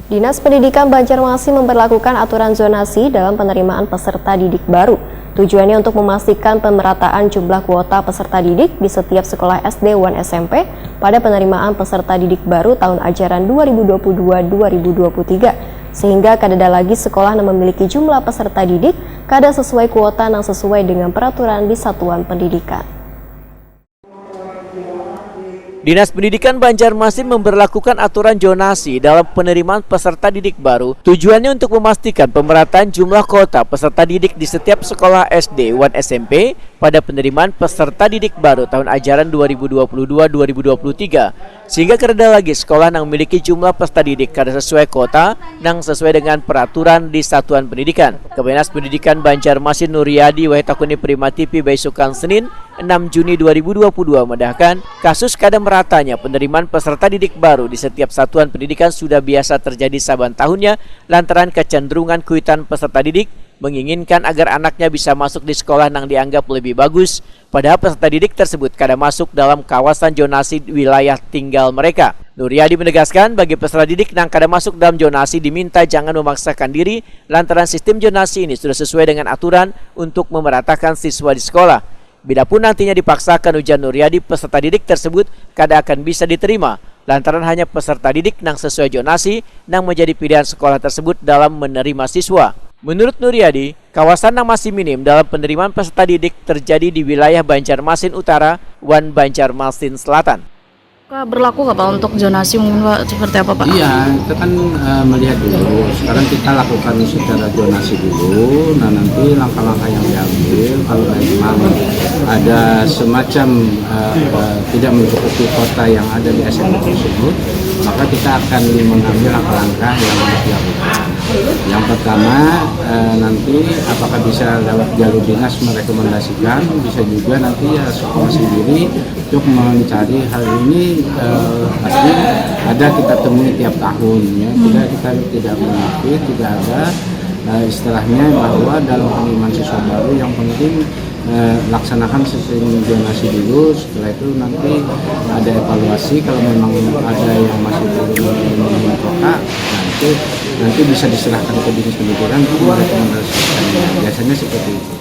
Dinas Pendidikan Banjarmasin memberlakukan aturan zonasi dalam penerimaan peserta didik baru. Tujuannya untuk memastikan pemerataan jumlah kuota peserta didik di setiap sekolah SD dan SMP pada penerimaan peserta didik baru tahun ajaran 2022-2023. Sehingga kada lagi sekolah yang memiliki jumlah peserta didik kada sesuai kuota yang sesuai dengan peraturan di satuan pendidikan. Dinas Pendidikan Banjarmasin memberlakukan aturan zonasi dalam penerimaan peserta didik baru. Tujuannya untuk memastikan pemerataan jumlah kuota peserta didik di setiap sekolah SD dan SMP pada penerimaan peserta didik baru tahun ajaran 2022-2023. Sehingga kada lagi sekolah yang memiliki jumlah peserta didik kada sesuai kuota yang sesuai dengan peraturan di satuan pendidikan. Dinas Pendidikan Banjarmasin Nuryadi Wahitakuni Prima TV Baisukan Senin 6 Juni 2022 mendahkan kasus kada meratanya penerimaan peserta didik baru di setiap satuan pendidikan sudah biasa terjadi saban tahunnya lantaran kecenderungan kuitan peserta didik menginginkan agar anaknya bisa masuk di sekolah yang dianggap lebih bagus, padahal peserta didik tersebut kada masuk dalam kawasan zonasi wilayah tinggal mereka. Nuryadi menegaskan bagi peserta didik yang kada masuk dalam zonasi diminta jangan memaksakan diri lantaran sistem zonasi ini sudah sesuai dengan aturan untuk memeratakan siswa di sekolah. Bidapun nantinya dipaksakan, ujar Nuryadi, peserta didik tersebut kada akan bisa diterima lantaran hanya peserta didik yang sesuai zonasi yang menjadi pilihan sekolah tersebut dalam menerima siswa. Menurut Nuryadi, kawasan yang masih minim dalam penerimaan peserta didik terjadi di wilayah Banjarmasin Utara dan Banjarmasin Selatan. Berlaku nggak Pak untuk zonasi mungkin Pak, seperti apa Pak? Iya, itu kan melihat dulu. Sekarang kita lakukan secara zonasi dulu. Nah nanti langkah-langkah yang diambil kalau memang ada semacam tidak mencukupi kota yang ada di SMP tersebut, maka kita akan mengambil langkah-langkah yang harus dilakukan. Yang pertama nanti apakah bisa lewat jalur dinas merekomendasikan, bisa juga nanti ya sekolah sendiri untuk mencari hal ini. Artinya ada kita temui tiap tahun ya, kita tidak menafik, tidak ada istilahnya bahwa dalam penerimaan siswa baru yang penting laksanakan sistem zonasi dulu, setelah itu nanti ada evaluasi kalau memang ada yang masih belum kota nanti bisa diserahkan ke dinas pendidikan untuk merekomendasikannya, biasanya seperti itu.